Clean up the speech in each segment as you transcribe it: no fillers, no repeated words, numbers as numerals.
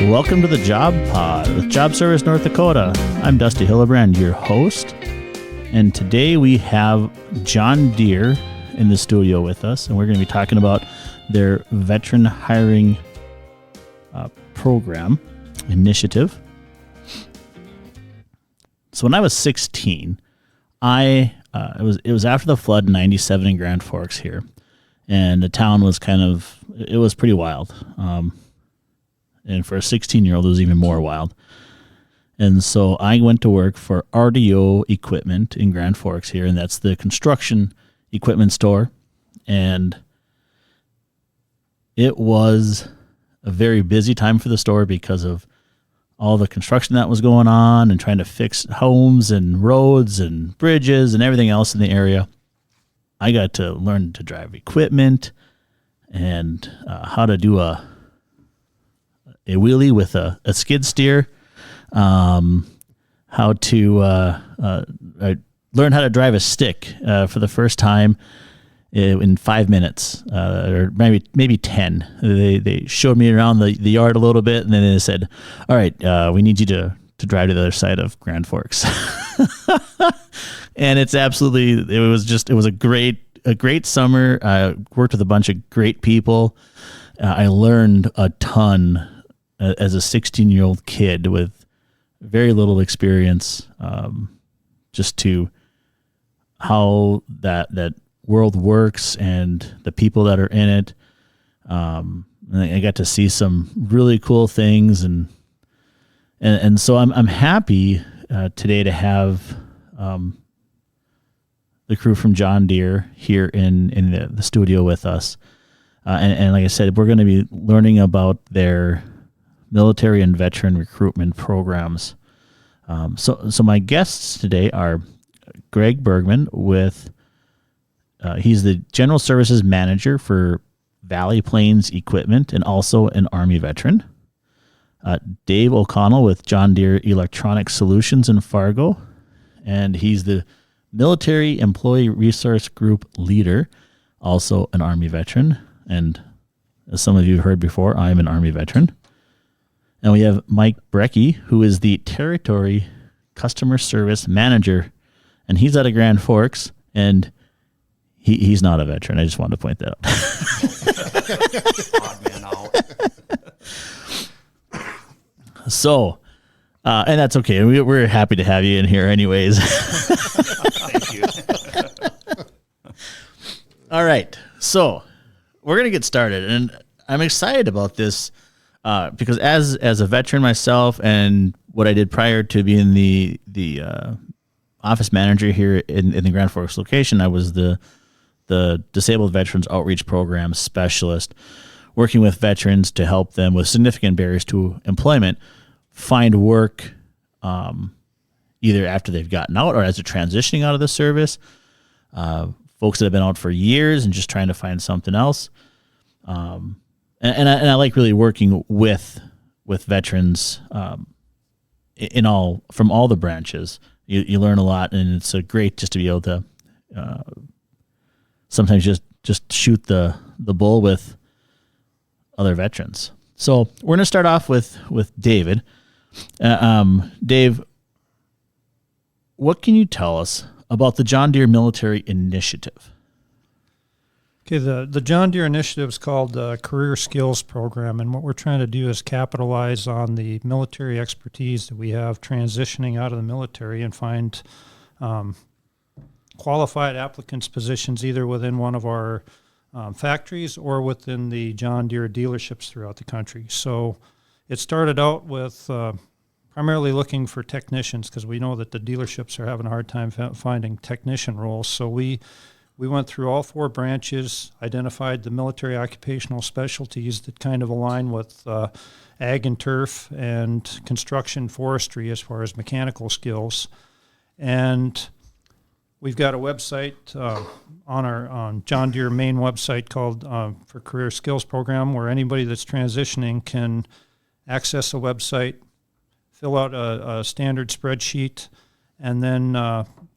Welcome to the Job Pod with Job Service North Dakota. I'm Dusty Hillebrand, your host, and today we have John Deere in the studio with us, and we're going to be talking about their veteran hiring program initiative. So when I was 16, it was after the flood in '97 in Grand Forks here, and the town was it was pretty wild. And for a 16-year-old, it was even more wild. And so I went to work for RDO Equipment in Grand Forks here, and that's the construction equipment store. And it was a very busy time for the store because of all the construction that was going on and trying to fix homes and roads and bridges and everything else in the area. I got to learn to drive equipment and how to do a wheelie with a skid steer, how to I learned how to drive a stick for the first time in 5 minutes, or maybe 10. They showed me around the yard a little bit, and then they said, "All right, we need you to drive to the other side of Grand Forks." And it was a great summer. I worked with a bunch of great people. I learned a ton as a 16-year-old kid with very little experience, just to how that world works and the people that are in it. I got to see some really cool things, and so I'm happy today to have the crew from John Deere here in the studio with us, and like I said, we're going to be learning about their military and veteran recruitment programs. So my guests today are Greg Bergman he's the General Services Manager for Valley Plains Equipment and also an Army veteran. Dave O'Connell with John Deere Electronic Solutions in Fargo, and he's the Military Employee Resource Group Leader, also an Army veteran. And as some of you have heard before, I'm an Army veteran. And we have Mike Brecky, who is the Territory Customer Service Manager, and he's out of Grand Forks, and he's not a veteran. I just wanted to point that out. Odd man out. So, and that's okay. We're happy to have you in here anyways. Thank you. All right. So we're going to get started, and I'm excited about this. Because as a veteran myself, and what I did prior to being the office manager here in the Grand Forks location, I was the Disabled Veterans Outreach Program Specialist, working with veterans to help them with significant barriers to employment find work, either after they've gotten out or as they're transitioning out of the service. Folks that have been out for years and just trying to find something else. And I like really working with veterans from all the branches. You learn a lot, and it's great just to be able to sometimes just shoot the bull with other veterans. So we're going to start off with David. Dave, what can you tell us about the John Deere Military Initiative? Okay, the John Deere Initiative is called the Career Skills Program, and what we're trying to do is capitalize on the military expertise that we have transitioning out of the military and find qualified applicants positions either within one of our factories or within the John Deere dealerships throughout the country. So it started out with primarily looking for technicians, because we know that the dealerships are having a hard time finding technician roles. So we went through all four branches, identified the military occupational specialties that kind of align with ag and turf and construction forestry as far as mechanical skills. And we've got a website on John Deere main website called for Career Skills Program, where anybody that's transitioning can access a website, fill out a standard spreadsheet, and then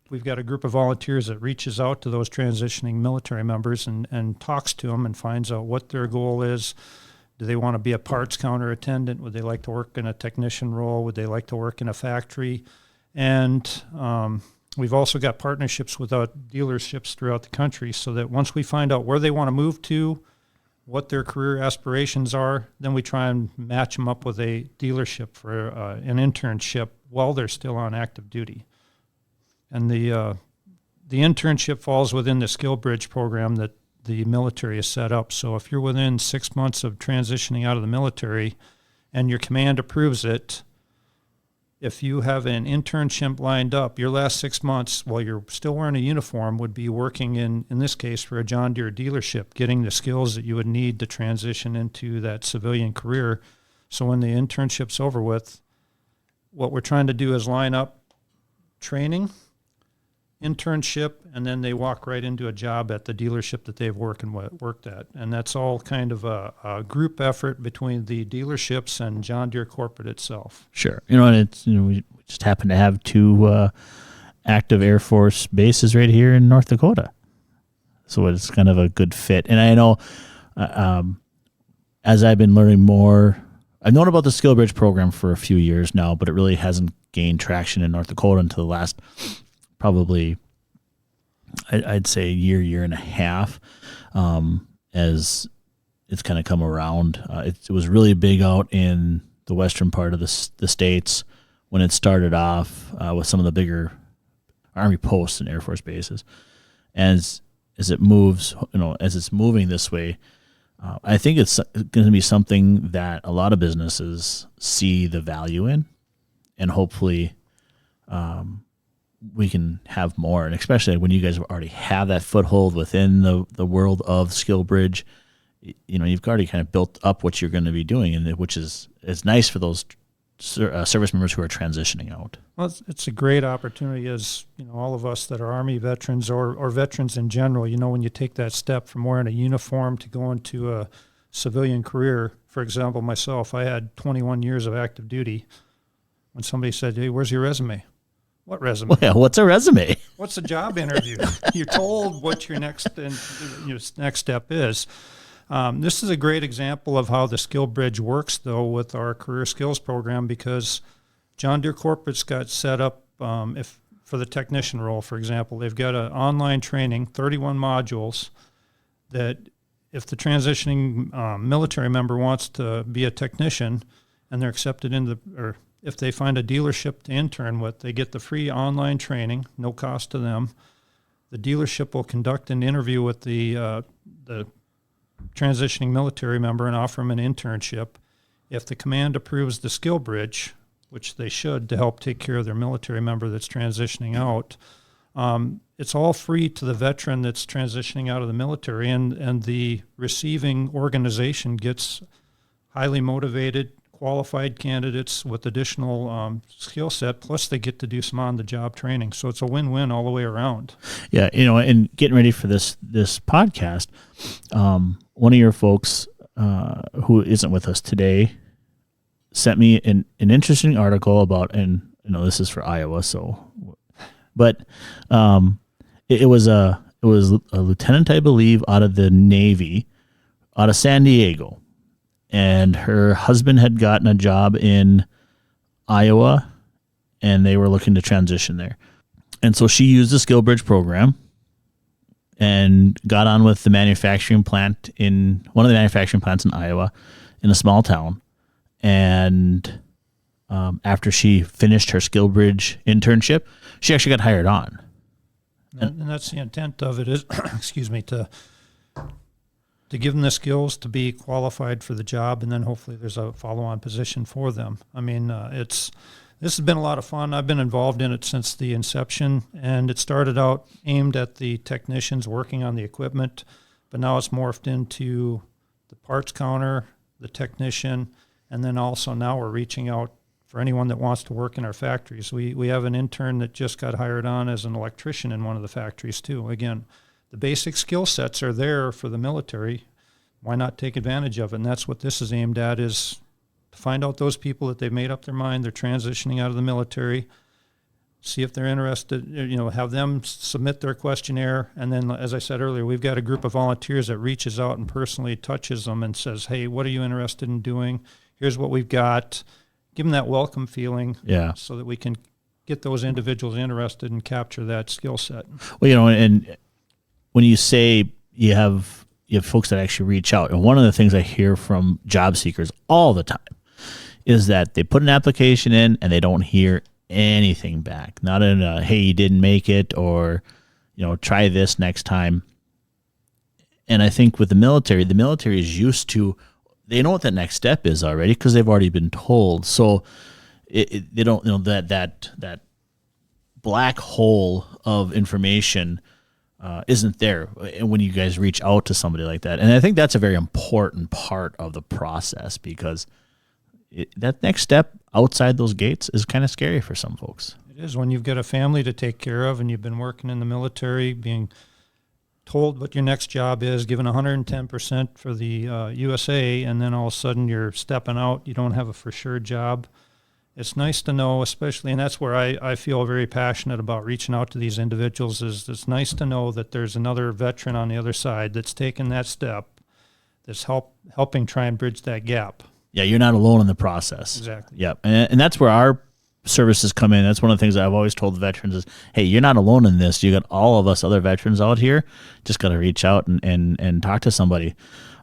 we've got a group of volunteers that reaches out to those transitioning military members and talks to them and finds out what their goal is, Do they want to be a parts counter attendant? Would they like to work in a technician role? Would they like to work in a factory? And we've also got partnerships with dealerships throughout the country so that once we find out where they want to move to, what their career aspirations are, then we try and match them up with a dealership for an internship while they're still on active duty. And the internship falls within the Skill Bridge program that the military has set up. So if you're within 6 months of transitioning out of the military and your command approves it, if you have an internship lined up, your last 6 months while you're still wearing a uniform would be working in this case, for a John Deere dealership, getting the skills that you would need to transition into that civilian career. So when the internship's over with, what we're trying to do is line up training, internship, and then they walk right into a job at the dealership that they've worked at. And that's all kind of a group effort between the dealerships and John Deere corporate itself. Sure. And it's, we just happen to have two active Air Force bases right here in North Dakota. So it's kind of a good fit. And I know as I've been learning more, I've known about the Skill Bridge program for a few years now, but it really hasn't gained traction in North Dakota until the last probably, I'd say year and a half, as it's kind of come around. It was really big out in the western part of the states when it started off with some of the bigger Army posts and Air Force bases. As it moves, as it's moving this way, I think it's going to be something that a lot of businesses see the value in, and hopefully we can have more. And especially when you guys already have that foothold within the world of Skill Bridge, you've already kind of built up what you're going to be doing, and which is nice for those service members who are transitioning out. Well, it's a great opportunity, as all of us that are Army veterans or veterans in general. When you take that step from wearing a uniform to go into a civilian career. For example, myself, I had 21 years of active duty. When somebody said, "Hey, where's your resume?" What resume? Well, what's a resume? What's a job interview? You're told what your next step is. This is a great example of how the Skill Bridge works, though, with our career skills program, because John Deere Corporate's got set up, if for the technician role, for example, they've got an online training, 31 modules, that if the transitioning military member wants to be a technician and they're accepted or if they find a dealership to intern with, they get the free online training, no cost to them. The dealership will conduct an interview with the transitioning military member and offer them an internship. If the command approves the Skill Bridge, which they should to help take care of their military member that's transitioning out, it's all free to the veteran that's transitioning out of the military, and the receiving organization gets highly motivated, qualified candidates with additional skill set, plus they get to do some on-the-job training. So it's a win-win all the way around. Yeah, and getting ready for this podcast, one of your folks who isn't with us today sent me an interesting article about, and this is for Iowa, but it was a lieutenant, I believe, out of the Navy, out of San Diego. And her husband had gotten a job in Iowa, and they were looking to transition there. And so she used the Skill Bridge program and got on with the manufacturing plant in one of the manufacturing plants in Iowa, in a small town. And after she finished her Skill Bridge internship, she actually got hired on. And that's the intent of it, is, to give them the skills to be qualified for the job, and then hopefully there's a follow-on position for them. I mean, this has been a lot of fun. I've been involved in it since the inception, and it started out aimed at the technicians working on the equipment, but now it's morphed into the parts counter, the technician, and then also now we're reaching out for anyone that wants to work in our factories. We have an intern that just got hired on as an electrician in one of the factories too. Again, the basic skill sets are there for the military. Why not take advantage of it? And that's what this is aimed at, is to find out those people that they've made up their mind, they're transitioning out of the military. see if they're interested, have them submit their questionnaire. And then, as I said earlier, we've got a group of volunteers that reaches out and personally touches them and says, hey, what are you interested in doing? Here's what we've got. Give them that welcome feeling, so that we can get those individuals interested and capture that skill set. Well, and when you say you have folks that actually reach out, and one of the things I hear from job seekers all the time is that they put an application in and they don't hear anything back. Not in a, hey, you didn't make it, or, try this next time. And I think with the military is used to, they know what that next step is already because they've already been told. So they don't, that black hole of information isn't there when you guys reach out to somebody like that. And I think that's a very important part of the process, because that next step outside those gates is kind of scary for some folks. It is, when you've got a family to take care of and you've been working in the military, being told what your next job is, given 110% for the USA, and then all of a sudden you're stepping out, you don't have a for sure job. It's nice to know, especially, and that's where I feel very passionate about reaching out to these individuals, is it's nice to know that there's another veteran on the other side that's taken that step, that's helping try and bridge that gap. Yeah, you're not alone in the process. Exactly. Yep. And that's where our services come in. That's one of the things that I've always told the veterans is, hey, you're not alone in this. You got all of us other veterans out here. Just got to reach out and talk to somebody.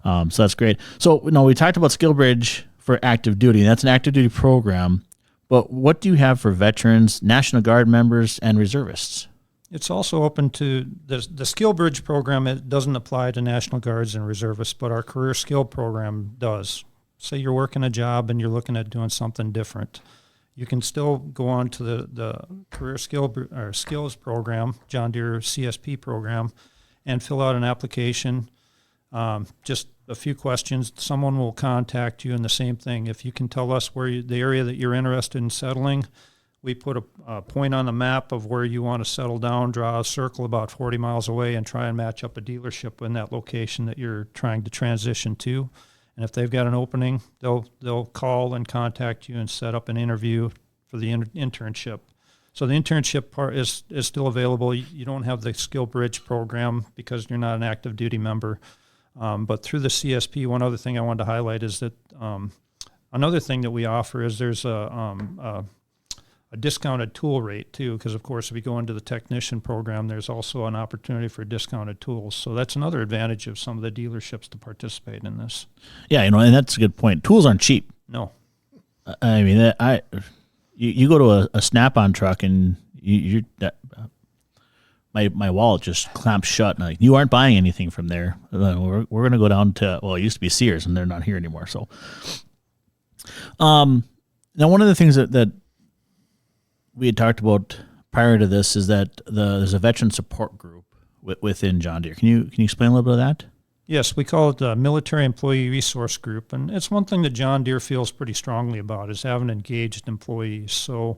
So that's great. So, we talked about Skill Bridge for active duty, and that's an active duty program. But what do you have for veterans, National Guard members, and reservists? It's also open to the Skill Bridge program. It doesn't apply to National Guards and reservists, but our career skill program does. Say you're working a job and you're looking at doing something different, you can still go on to the career skills program, John Deere CSP program, and fill out an application. Just a few questions. Someone will contact you, and the same thing. If you can tell us the area that you're interested in settling, we put a point on the map of where you want to settle down, draw a circle about 40 miles away, and try and match up a dealership in that location that you're trying to transition to. And if they've got an opening, they'll call and contact you and set up an interview for the internship. So the internship part is still available. You don't have the Skill Bridge program because you're not an active duty member. But through the CSP, one other thing I wanted to highlight is that another thing that we offer is there's a discounted tool rate too, because of course if you go into the technician program, there's also an opportunity for discounted tools. So that's another advantage of some of the dealerships to participate in this. Yeah, and that's a good point. Tools aren't cheap. No. I mean, you go to a Snap-on truck and my wallet just clamps shut. And you aren't buying anything from there. We're going to go down to, it used to be Sears, and they're not here anymore. So, now one of the things that we had talked about prior to this is that there's a veteran support group within John Deere. Can you explain a little bit of that? Yes, we call it the Military Employee Resource Group, and it's one thing that John Deere feels pretty strongly about is having engaged employees. So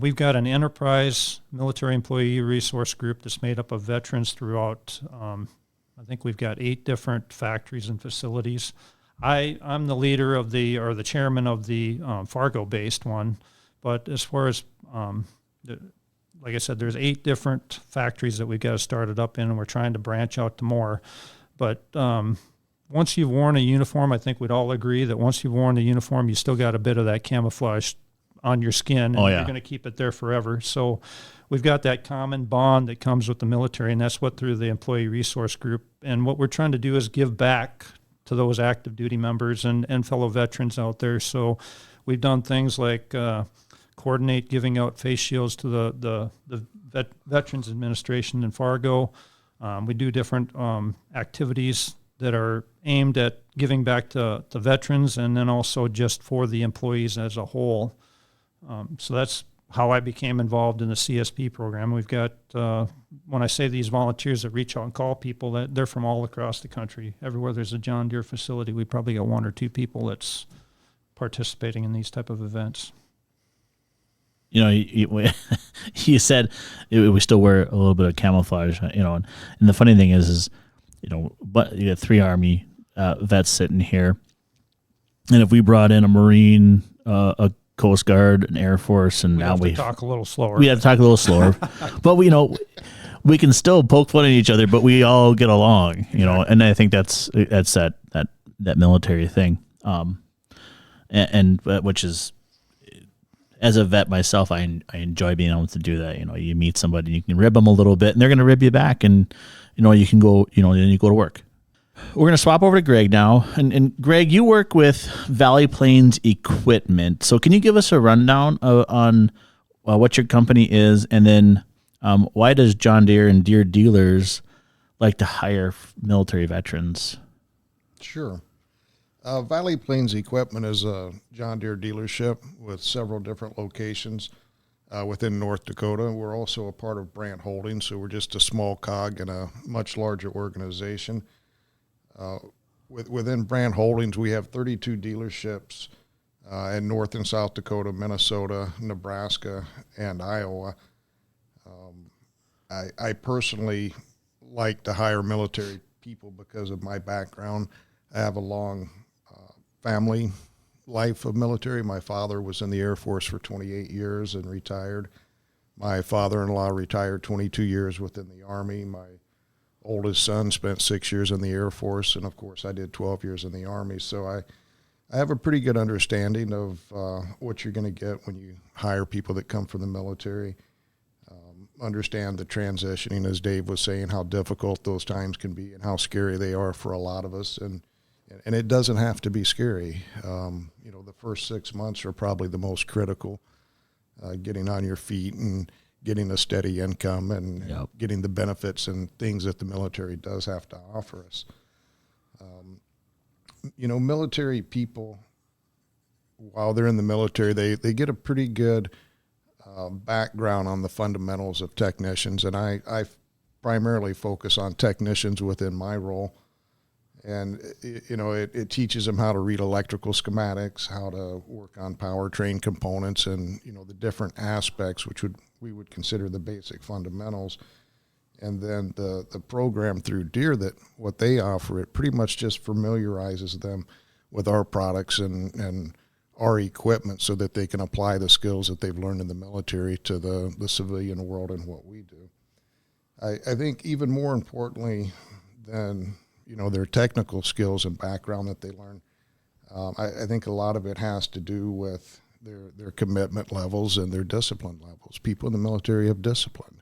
we've got an enterprise military employee resource group that's made up of veterans throughout. I think we've got 8 different factories and facilities. I'm the leader of the chairman of the Fargo-based one, but as far as like I said, there's 8 different factories that we've got to start it up in, and we're trying to branch out to more. But once you've worn a uniform, I think we'd all agree that once you've worn the uniform, you still got a bit of that camouflage on your skin, and you're going to keep it there forever. So we've got that common bond that comes with the military, and that's what through the Employee Resource Group. And what we're trying to do is give back to those active duty members and fellow veterans out there. So we've done things like coordinate giving out face shields to the Veterans Administration in Fargo. We do different activities that are aimed at giving back to veterans, and then also just for the employees as a whole. So that's how I became involved in the CSP program. We've got, when I say these volunteers that reach out and call people, that they're from all across the country. Everywhere there's a John Deere facility, we probably got 1 or 2 people that's participating in these type of events. You said we still wear a little bit of camouflage, and the funny thing is, but you got 3 Army vets sitting here, and if we brought in a Marine, a Coast Guard and Air Force, and We now have we to talk a little slower. we have to talk a little slower. But we can still poke fun at each other, but we all get along, and I think that's that military thing. And which is, as a vet myself, I enjoy being able to do that. You meet somebody, you can rib them a little bit, and they're going to rib you back, and you can go, then you go to work. We're going to swap over to Greg now, and Greg, you work with Valley Plains Equipment. So can you give us a rundown on what your company is, and then why does John Deere and Deere dealers like to hire military veterans? Sure. Valley Plains Equipment is a John Deere dealership with several different locations within North Dakota. We're also a part of Brandt Holdings, so we're just a small cog in a much larger organization. Within Brandt Holdings, we have 32 dealerships in North and South Dakota, Minnesota, Nebraska, and Iowa. I personally like to hire military people because of my background. I have a long family life of military. My father was in the Air Force for 28 years and retired. My father-in-law retired 22 years within the Army. My oldest son spent 6 years in the Air Force, and of course I did 12 years in the Army. So I have a pretty good understanding of what you're going to get when you hire people that come from the military. Understand the transitioning, as Dave was saying, how difficult those times can be and how scary they are for a lot of us. And it doesn't have to be scary. The first 6 months are probably the most critical, getting on your feet and getting a steady income and getting the benefits and things that the military does have to offer us. Military people, while they're in the military, they get a pretty good background on the fundamentals of technicians, and I primarily focus on technicians within my role. And it teaches them how to read electrical schematics, how to work on powertrain components, and the different aspects which we would consider the basic fundamentals. And then the program through Deere, that what they offer, it pretty much just familiarizes them with our products and our equipment so that they can apply the skills that they've learned in the military to the civilian world and what we do. I think even more importantly than their technical skills and background that they learn, I think a lot of it has to do with their commitment levels and their discipline levels. People in the military have discipline.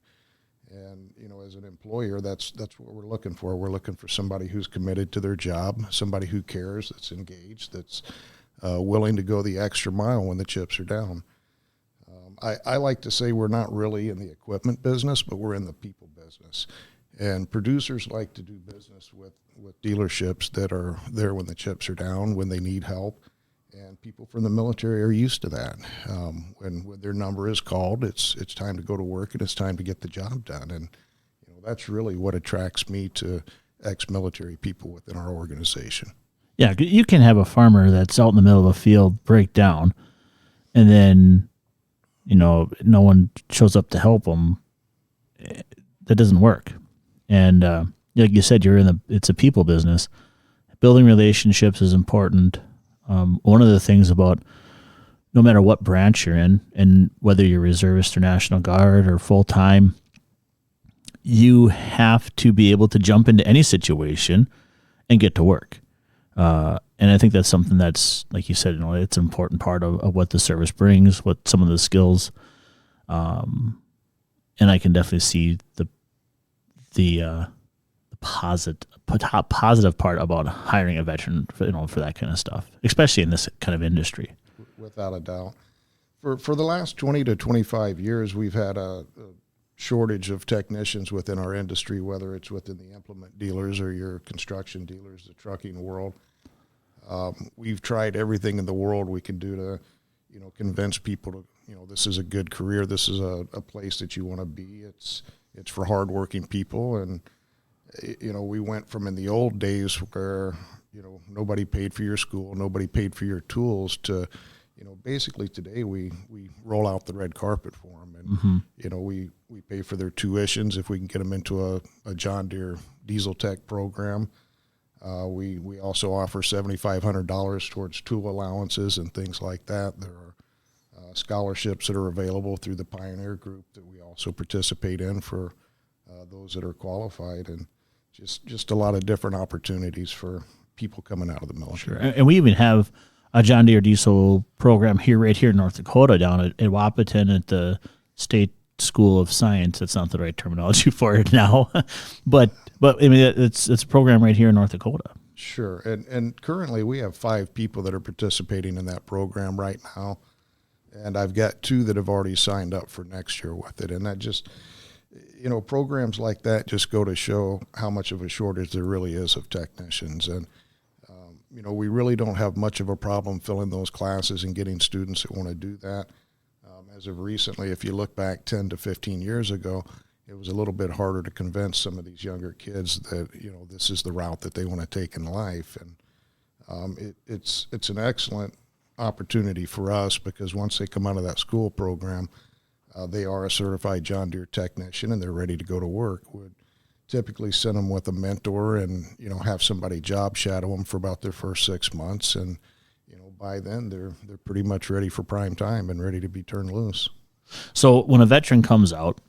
And, as an employer, that's what we're looking for. We're looking for somebody who's committed to their job, somebody who cares, that's engaged, that's willing to go the extra mile when the chips are down. I like to say we're not really in the equipment business, but we're in the people business. And producers like to do business with dealerships that are there when the chips are down, when they need help. And people from the military are used to that. When their number is called, it's time to go to work and it's time to get the job done. And that's really what attracts me to ex-military people within our organization. Yeah, you can have a farmer that's out in the middle of a field break down, and then no one shows up to help them. That doesn't work. And like you said, it's a people business. Building relationships is important. One of the things about no matter what branch you're in, and whether you're reservist or National Guard or full-time, you have to be able to jump into any situation and get to work. And I think that's something that's, like you said, it's an important part of what the service brings, what some of the skills. And I can definitely see the positive part about hiring a veteran for that kind of stuff, especially in this kind of industry. Without a doubt. For the last 20 to 25 years, we've had a shortage of technicians within our industry, whether it's within the implement dealers or your construction dealers, the trucking world. We've tried everything in the world we can do to, convince people to, this is a good career. This is a place that you want to be. It's for hardworking people. And, we went from in the old days where, nobody paid for your school, nobody paid for your tools to, basically today we roll out the red carpet for them. And, we pay for their tuitions if we can get them into a John Deere Diesel Tech program. We also offer $7,500 towards tool allowances and things like that. There are scholarships that are available through the Pioneer Group that we also participate in for those that are qualified, and just a lot of different opportunities for people coming out of the military. Sure. And we even have a John Deere diesel program right here in North Dakota, down at Wahpeton at the State School of Science. That's not the right terminology for it now, but I mean it's a program right here in North Dakota. Sure, and currently we have 5 people that are participating in that program right now, and I've got 2 that have already signed up for next year with it, and that just, programs like that just go to show how much of a shortage there really is of technicians, and we really don't have much of a problem filling those classes and getting students that want to do that. As of recently, if you look back 10 to 15 years ago, it was a little bit harder to convince some of these younger kids that, this is the route that they want to take in life. And it's an excellent opportunity for us, because once they come out of that school program, they are a certified John Deere technician and they're ready to go to work. We'd typically send them with a mentor and, have somebody job shadow them for about their first 6 months. And, by then they're pretty much ready for prime time and ready to be turned loose. So when a veteran comes out,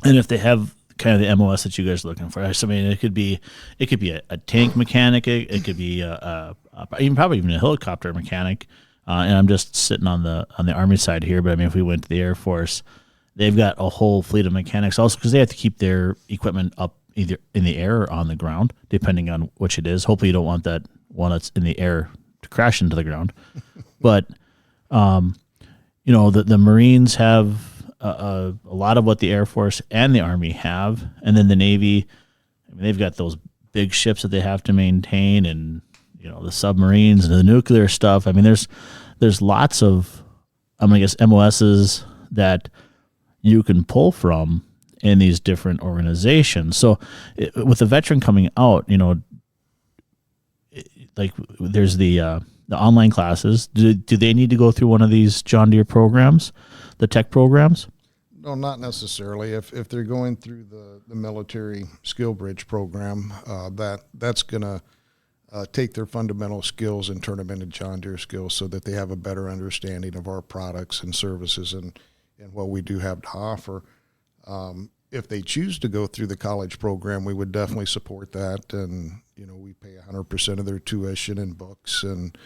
and if they have kind of the MOS that you guys are looking for, I mean, it could be a tank mechanic, it could be probably even a helicopter mechanic. And I'm just sitting on the Army side here, but I mean, if we went to the Air Force, they've got a whole fleet of mechanics also, because they have to keep their equipment up either in the air or on the ground, depending on which it is. Hopefully you don't want that one that's in the air to crash into the ground. But, the Marines have a lot of what the Air Force and the Army have. And then the Navy, I mean, they've got those big ships that they have to maintain, and, the submarines and the nuclear stuff. I mean, there's lots of, I guess, MOSs that you can pull from in these different organizations. So with a veteran coming out, like there's the online classes. Do they need to go through one of these John Deere programs, the tech programs? No, not necessarily. If they're going through the military skill bridge program, that's going to take their fundamental skills and turn them into John Deere skills, so that they have a better understanding of our products and services and what we do have to offer. If they choose to go through the college program, we would definitely support that. And, we pay 100% of their tuition and books and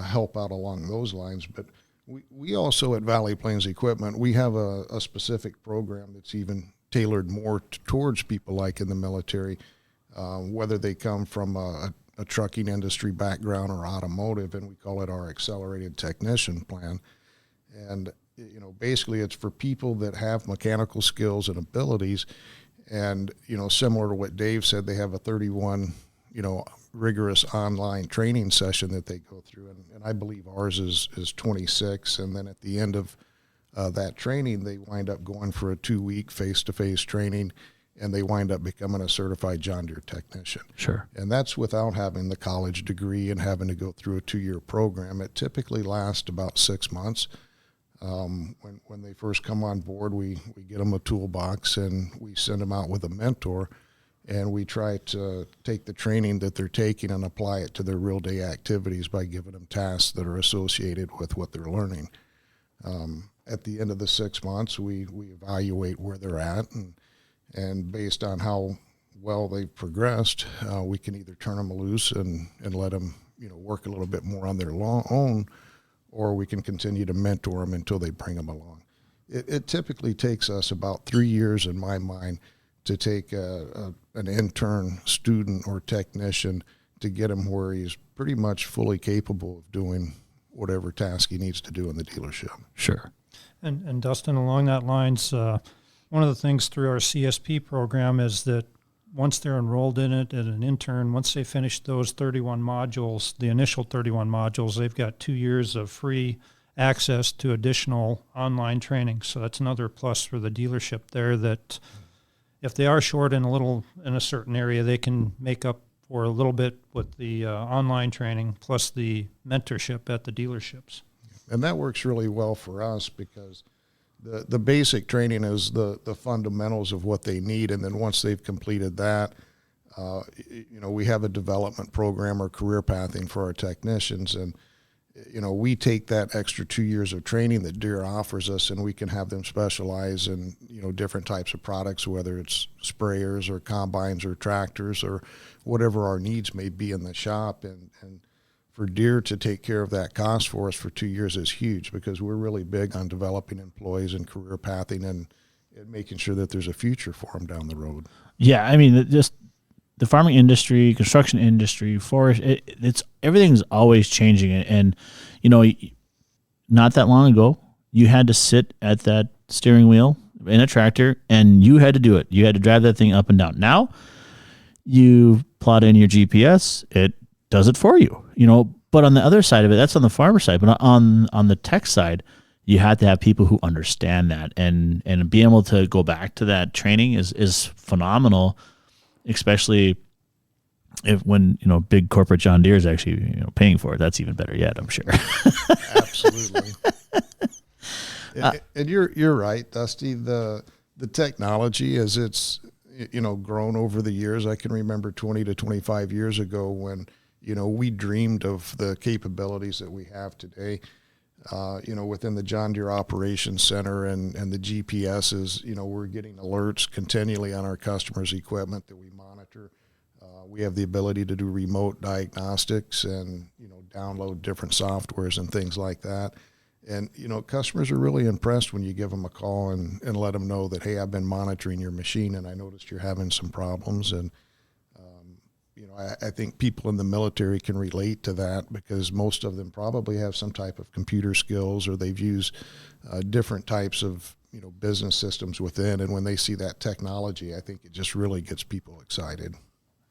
help out along those lines. But we also at Valley Plains Equipment, we have a specific program that's even tailored more towards people like in the military, whether they come from a trucking industry background or automotive, and we call it our accelerated technician plan. And basically it's for people that have mechanical skills and abilities. And, similar to what Dave said, they have a 31, rigorous online training session that they go through. And I believe ours is 26. And then at the end of that training, they wind up going for a 2-week face-to-face training, and they wind up becoming a certified John Deere technician. Sure. And that's without having the college degree and having to go through a 2-year program. It typically lasts about 6 months. When they first come on board, we get them a toolbox and we send them out with a mentor, and we try to take the training that they're taking and apply it to their real day activities by giving them tasks that are associated with what they're learning. At the end of the 6 months, we evaluate where they're at, and based on how well they've progressed, we can either turn them loose and let them work a little bit more on their own, or we can continue to mentor them until they bring them along. It typically takes us about 3 years, in my mind, to take an intern student or technician to get him where he's pretty much fully capable of doing whatever task he needs to do in the dealership. Sure. And Dustin, along that lines, one of the things through our CSP program is that once they're enrolled in it as an intern, once they finish those 31 modules, the initial 31 modules, they've got 2 years of free access to additional online training. So that's another plus for the dealership there, that if they are short in a certain area, they can make up for a little bit with the online training plus the mentorship at the dealerships. And that works really well for us, because the basic training is the fundamentals of what they need, and then once they've completed that, we have a development program or career pathing for our technicians, and we take that extra 2 years of training that Deere offers us, and we can have them specialize in, different types of products, whether it's sprayers or combines or tractors or whatever our needs may be in the shop. And for Deere to take care of that cost for us for 2 years is huge, because we're really big on developing employees and career pathing and making sure that there's a future for them down the road. Yeah, I mean, just the farming industry, construction industry, forest, it's everything's always changing. And, not that long ago, you had to sit at that steering wheel in a tractor and you had to do it. You had to drive that thing up and down. Now you plot in your GPS, it does it for you, but on the other side of it, that's on the farmer side, but on the tech side, you have to have people who understand that and being able to go back to that training is phenomenal, especially when big corporate John Deere is actually paying for it. That's even better yet, I'm sure. Absolutely. And you're right, Dusty. The technology, as it's grown over the years, I can remember 20 to 25 years ago when we dreamed of the capabilities that we have today. Within the John Deere Operations Center and the GPSs, we're getting alerts continually on our customers' equipment that we monitor. We have the ability to do remote diagnostics and, download different softwares and things like that. And, customers are really impressed when you give them a call and let them know that, hey, I've been monitoring your machine and I noticed you're having some problems. And, I think people in the military can relate to that, because most of them probably have some type of computer skills, or they've used different types of, business systems within. And when they see that technology, I think it just really gets people excited.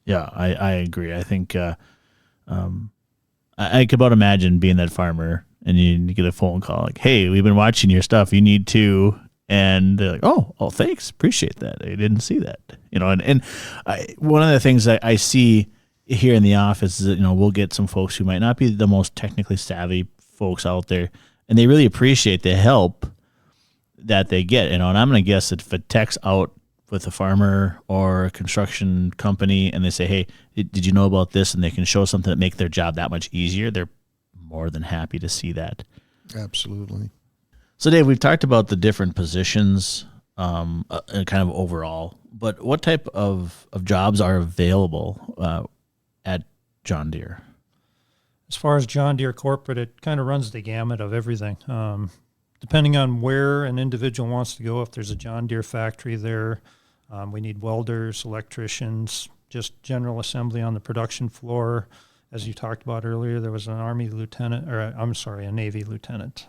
Yeah, I agree. I think I could about imagine being that farmer and you get a phone call like, hey, we've been watching your stuff. You need to. And they're like, oh, thanks. Appreciate that. I didn't see that. One of the things that I see here in the office is that, we'll get some folks who might not be the most technically savvy folks out there, and they really appreciate the help that they get. And I'm going to guess that if a tech's out with a farmer or a construction company and they say, hey, did you know about this? And they can show something that make their job that much easier, they're more than happy to see that. Absolutely. So, Dave, we've talked about the different positions kind of overall, but what type of jobs are available at John Deere? As far as John Deere corporate, it kind of runs the gamut of everything. Depending on where an individual wants to go, if there's a John Deere factory there, we need welders, electricians, just general assembly on the production floor. As you talked about earlier, there was an Army lieutenant, or a Navy lieutenant.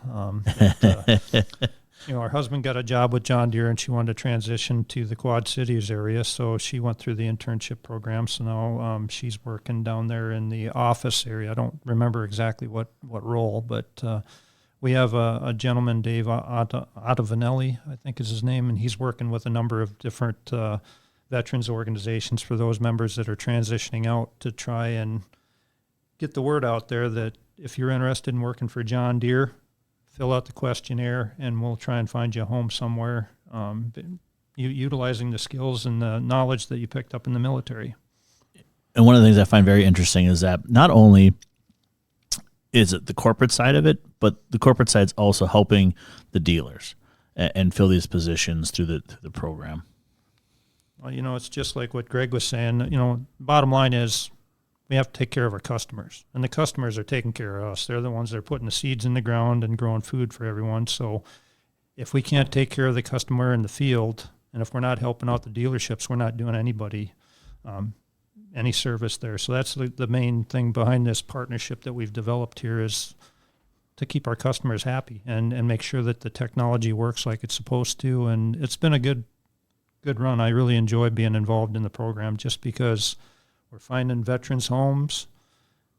Our husband got a job with John Deere, and she wanted to transition to the Quad Cities area, so she went through the internship program. So now she's working down there in the office area. I don't remember exactly what role, but we have a gentleman, Dave Ottavanelli, I think is his name, and he's working with a number of different veterans organizations for those members that are transitioning out to try and get the word out there that if you're interested in working for John Deere, fill out the questionnaire and we'll try and find you a home somewhere, utilizing the skills and the knowledge that you picked up in the military. And one of the things I find very interesting is that not only is it the corporate side of it, but the corporate side is also helping the dealers and fill these positions through the program. Well, it's just like what Greg was saying. Bottom line is, we have to take care of our customers, and the customers are taking care of us. They're the ones that are putting the seeds in the ground and growing food for everyone. So if we can't take care of the customer in the field, and if we're not helping out the dealerships, we're not doing anybody any service there. So that's the main thing behind this partnership that we've developed here, is to keep our customers happy and make sure that the technology works like it's supposed to. And it's been a good run. I really enjoy being involved in the program, just because we're finding veterans homes,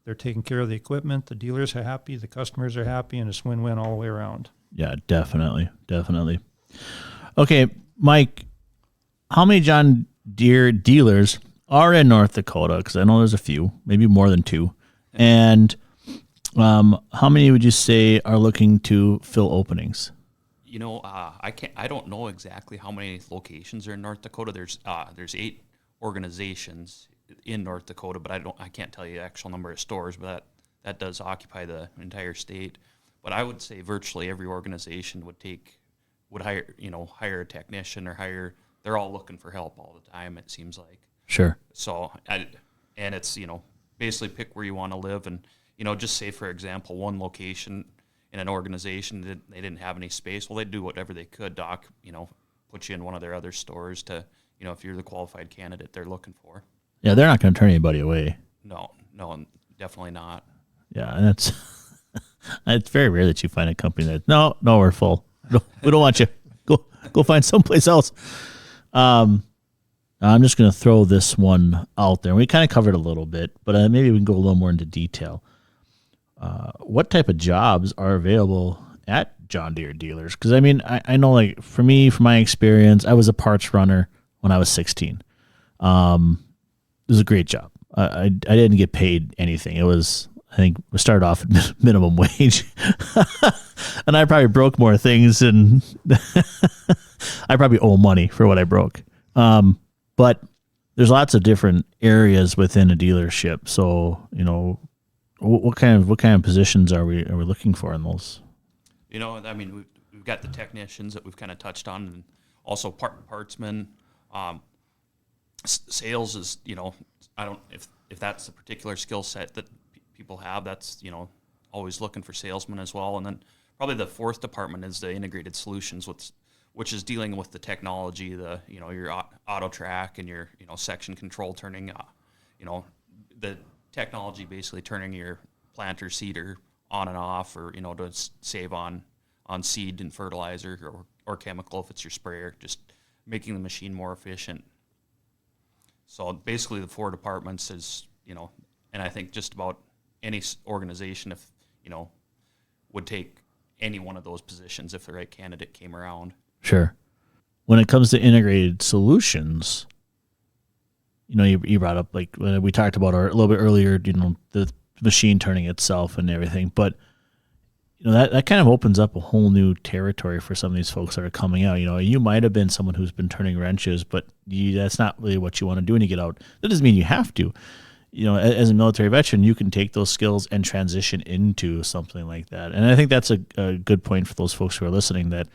they're taking care of the equipment, the dealers are happy, the customers are happy, and it's win-win all the way around. Yeah, definitely. Okay, Mike, how many John Deere dealers are in North Dakota? Because I know there's a few, maybe more than two. And how many would you say are looking to fill openings? I don't know exactly how many locations are in North Dakota. There's 8 organizations in North Dakota, but I can't tell you the actual number of stores, but that does occupy the entire state. But I would say virtually every organization would hire a technician or they're all looking for help all the time, it seems like. Sure. So, and it's, basically pick where you want to live and, just say, for example, one location in an organization that they didn't have any space. Well, they'd do whatever they could, put you in one of their other stores to, if you're the qualified candidate they're looking for. Yeah, they're not going to turn anybody away. No, definitely not. Yeah, and it's it's very rare that you find a company that no, we're full. No, we don't want you. Go find someplace else. I'm just going to throw this one out there. We kind of covered a little bit, but maybe we can go a little more into detail. What type of jobs are available at John Deere dealers? Because I know, like for me, from my experience, I was a parts runner when I was 16. It was a great job. I didn't get paid anything. It was, I think, we started off at minimum wage, and I probably broke more things, and I probably owe money for what I broke. But there's lots of different areas within a dealership. So, what kind of positions are we looking for in those? We've got the technicians that we've kind of touched on, and also partsmen. Sales is, I don't if that's the particular skill set that people have. That's always looking for salesmen as well. And then probably the fourth department is the integrated solutions, which is dealing with the technology, your auto track and your section control turning, the technology basically turning your planter seeder on and off, or to save on seed and fertilizer or chemical if it's your sprayer, just making the machine more efficient. So basically the four departments is, and I think just about any organization, if, would take any one of those positions if the right candidate came around. Sure. When it comes to integrated solutions, you brought up, like we talked about a little bit earlier, the machine turning itself and everything, but that kind of opens up a whole new territory for some of these folks that are coming out. You might have been someone who's been turning wrenches, but that's not really what you want to do when you get out. That doesn't mean you have to. As a military veteran, you can take those skills and transition into something like that. And I think that's a good point for those folks who are listening, that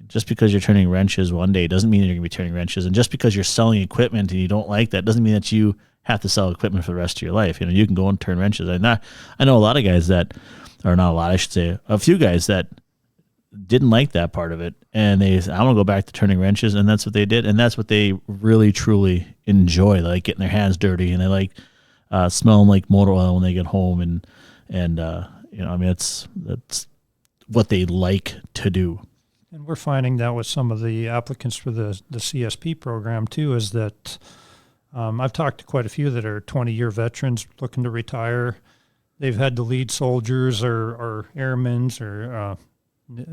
just because you're turning wrenches one day doesn't mean you're going to be turning wrenches. And just because you're selling equipment and you don't like that doesn't mean that you have to sell equipment for the rest of your life. You can go and turn wrenches. I know a lot of guys that, or not a lot, I should say, a few guys that didn't like that part of it, and they said, I want to go back to turning wrenches, and that's what they did, and that's what they really, truly enjoy. They like getting their hands dirty, and they like smelling like motor oil when they get home, and that's what they like to do. And we're finding that with some of the applicants for the CSP program, too, is that I've talked to quite a few that are 20-year veterans looking to retire. They've had to lead soldiers or airmen or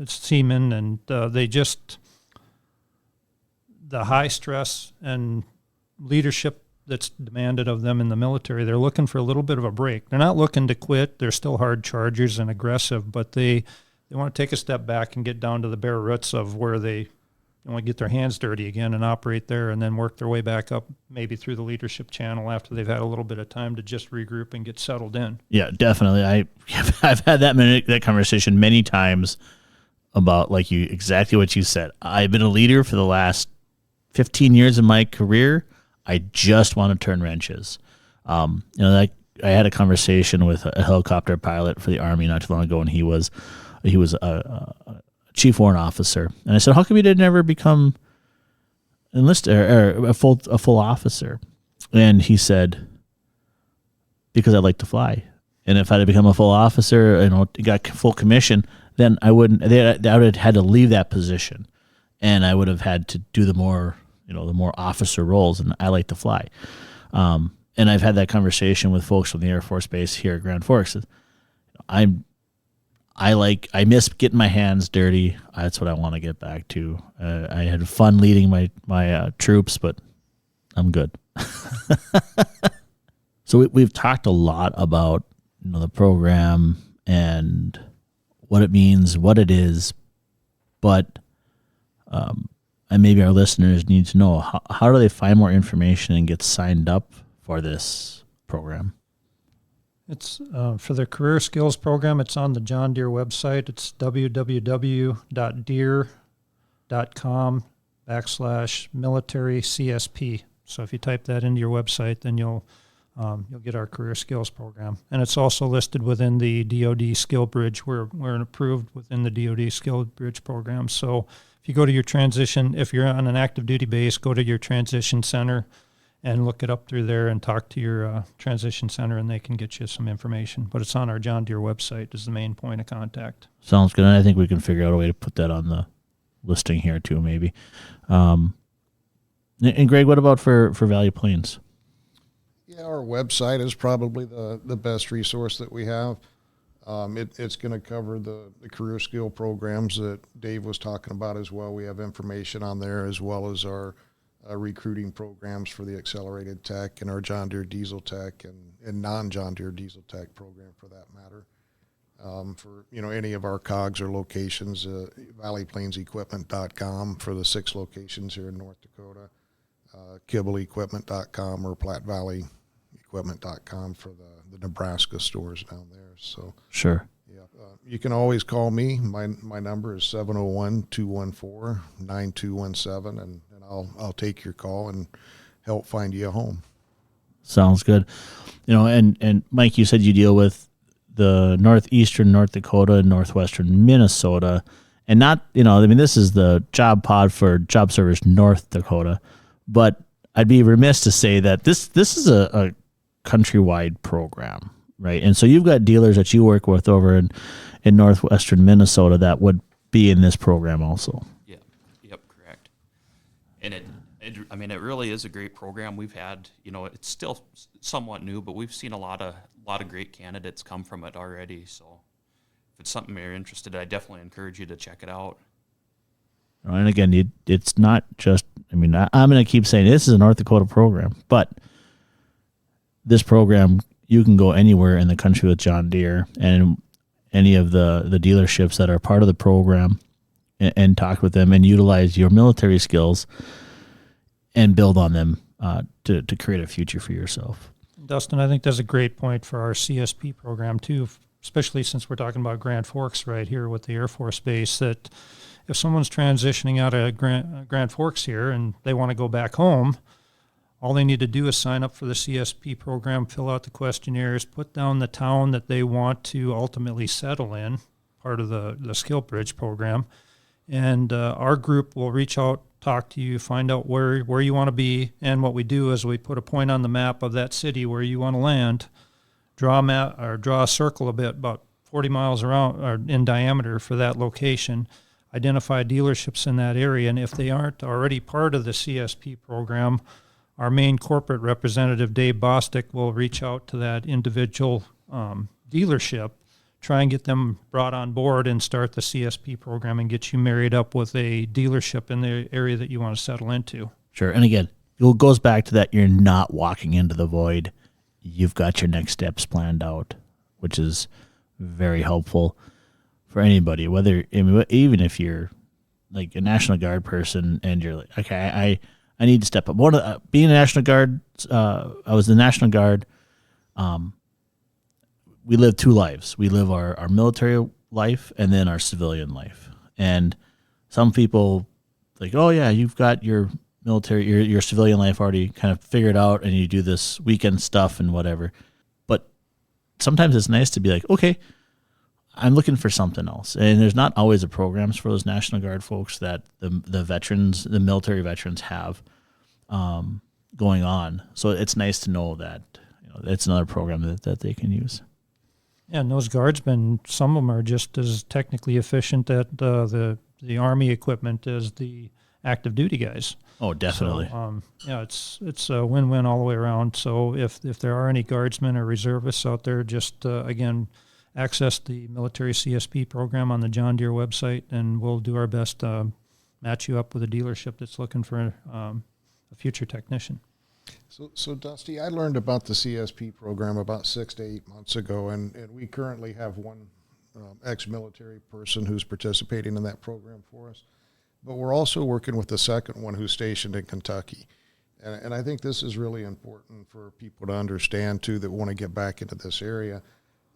seamen, and the high stress and leadership that's demanded of them in the military, they're looking for a little bit of a break. They're not looking to quit. They're still hard chargers and aggressive, but they want to take a step back and get down to the bare roots of where they want to get their hands dirty again and operate there, and then work their way back up maybe through the leadership channel after they've had a little bit of time to just regroup and get settled in. Yeah, definitely. I've had that conversation many times about exactly what you said. I've been a leader for the last 15 years of my career. I just want to turn wrenches. I had a conversation with a helicopter pilot for the Army not too long ago, and he was a chief warrant officer, and I said, "How come you didn't ever become enlisted or a full officer?" And he said, "Because I like to fly, and if I had become a full officer, got full commission, then I wouldn't. I would have had to leave that position, and I would have had to do the more officer roles. And I like to fly." And I've had that conversation with folks from the Air Force Base here at Grand Forks. I miss getting my hands dirty. That's what I want to get back to. I had fun leading my troops, but I'm good. So we've talked a lot about the program and what it means, what it is, but and maybe our listeners need to know, how do they find more information and get signed up for this program? It's for the career skills program. It's on the John Deere website. It's www.deere.com/military CSP. So if you type that into your website, then you'll get our career skills program. And it's also listed within the DoD Skill Bridge. We're approved within the DoD Skill Bridge program. So if you go to your transition, if you're on an active duty base, go to your transition center and look it up through there and talk to your transition center, and they can get you some information. But it's on our John Deere website is the main point of contact. Sounds good. And I think we can figure out a way to put that on the listing here too, maybe. And Greg, what about for Valley Plains? Yeah, our website is probably the best resource that we have. It's going to cover the career skill programs that Dave was talking about as well. We have information on there, as well as our recruiting programs for the accelerated tech and our John Deere diesel tech and non-John Deere diesel tech program for that matter. For any of our COGs or locations, valleyplainsequipment.com for the 6 locations here in North Dakota, kibbleequipment.com or plattevalley.equipment.com for the Nebraska stores down there. So sure. Yeah, you can always call me. My number is 701-214-9217, and I'll take your call and help find you a home. Sounds good. And Mike, you said you deal with the northeastern North Dakota and northwestern Minnesota, and not, this is the job pod for Job Service North Dakota, but I'd be remiss to say that this is a countrywide program, right? And so you've got dealers that you work with over in northwestern Minnesota that would be in this program also. Yep, correct. And it really is a great program. We've had, it's still somewhat new, but we've seen a lot of great candidates come from it already. So if it's something you're interested in, I definitely encourage you to check it out. And again, it's not just, I'm going to keep saying this is a North Dakota program, but this program, you can go anywhere in the country with John Deere and any of the dealerships that are part of the program and talk with them and utilize your military skills and build on them to create a future for yourself. Dustin, I think that's a great point for our CSP program too, especially since we're talking about Grand Forks right here with the Air Force Base, that if someone's transitioning out of Grand Forks here and they want to go back home, all they need to do is sign up for the CSP program, fill out the questionnaires, put down the town that they want to ultimately settle in, part of the Skill Bridge program, and our group will reach out, talk to you, find out where you want to be, and what we do is we put a point on the map of that city where you want to land, draw a circle about 40 miles around or in diameter for that location, identify dealerships in that area, and if they aren't already part of the CSP program, our main corporate representative, Dave Bostic, will reach out to that individual dealership, try and get them brought on board and start the CSP program and get you married up with a dealership in the area that you want to settle into. Sure. And again, it goes back to that you're not walking into the void. You've got your next steps planned out, which is very helpful for anybody, even if you're like a National Guard person and you're like, okay, I need to step up. Being a National Guard, I was the National Guard. We live 2 lives. We live our military life and then our civilian life. And some people like, oh yeah, you've got your military, your civilian life already kind of figured out, and you do this weekend stuff and whatever. But sometimes it's nice to be like, okay, I'm looking for something else. And there's not always the programs for those National Guard folks that the veterans, the military veterans have going on. So it's nice to know that it's another program that they can use. Yeah, and those guardsmen, some of them are just as technically efficient at the Army equipment as the active duty guys. Oh, definitely. So, it's a win-win all the way around. So if there are any guardsmen or reservists out there, just again, access the military CSP program on the John Deere website, and we'll do our best to match you up with a dealership that's looking for a future technician. So Dusty, I learned about the CSP program about 6 to 8 months ago, and we currently have one ex-military person who's participating in that program for us. But we're also working with the second one who's stationed in Kentucky. And I think this is really important for people to understand too that want to get back into this area.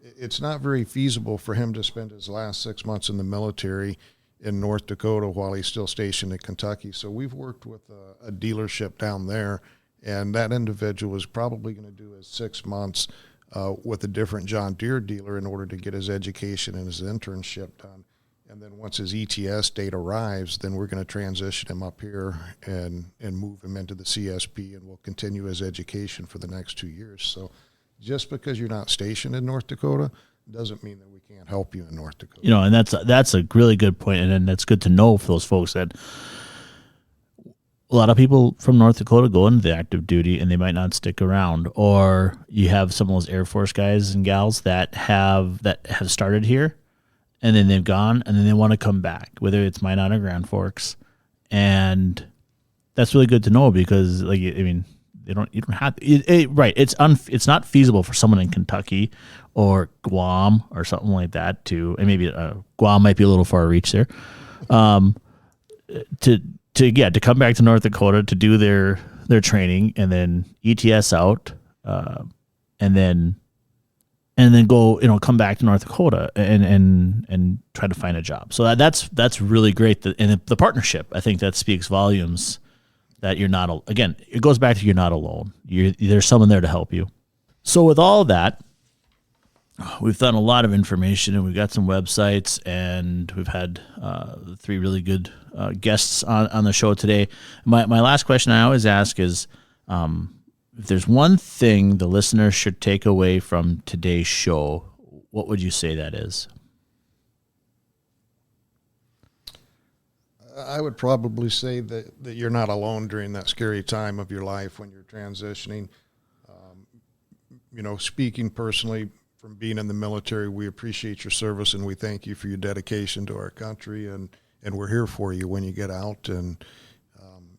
It's not very feasible for him to spend his last 6 months in the military in North Dakota while he's still stationed in Kentucky. So we've worked with a dealership down there, and that individual is probably going to do his 6 months with a different John Deere dealer in order to get his education and his internship done. And then once his ETS date arrives, then we're going to transition him up here and move him into the CSP, and we'll continue his education for the next 2 years. So just because you're not stationed in North Dakota doesn't mean that we can't help you in North Dakota. You know, and that's a really good point, and that's good to know for those folks that a lot of people from North Dakota go into the active duty and they might not stick around, or you have some of those Air Force guys and gals that have started here and then they've gone and then they want to come back, whether it's Minot or Grand Forks, and that's really good to know because, like, I mean, you don't have right. It's not feasible for someone in Kentucky or Guam or something like that to, and maybe Guam might be a little far reach there, to come back to North Dakota to do their training and then ETS out, and then go, come back to North Dakota and try to find a job. So that's really great. And the partnership, I think that speaks volumes that you're not, again, it goes back to you're not alone. There's someone there to help you. So with all of that, we've done a lot of information and we've got some websites and we've had 3 really good guests on the show today. My last question I always ask is, if there's one thing the listeners should take away from today's show, what would you say that is? I would probably say that you're not alone during that scary time of your life when you're transitioning. Speaking personally from being in the military, we appreciate your service and we thank you for your dedication to our country, and we're here for you when you get out, and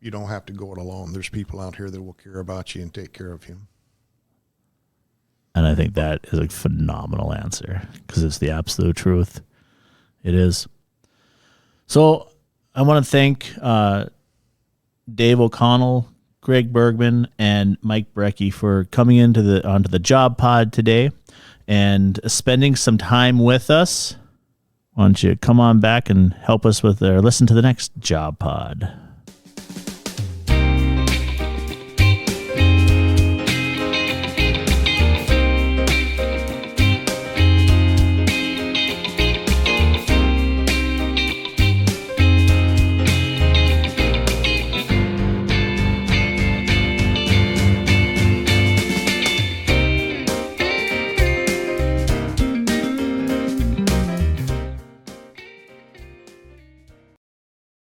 you don't have to go it alone. There's people out here that will care about you and take care of you. And I think that is a phenomenal answer because it's the absolute truth. It is. So I want to thank Dave O'Connell, Greg Bergman, and Mike Brecky for coming onto the Job Pod today and spending some time with us. Why don't you come on back and help us listen to the next Job Pod?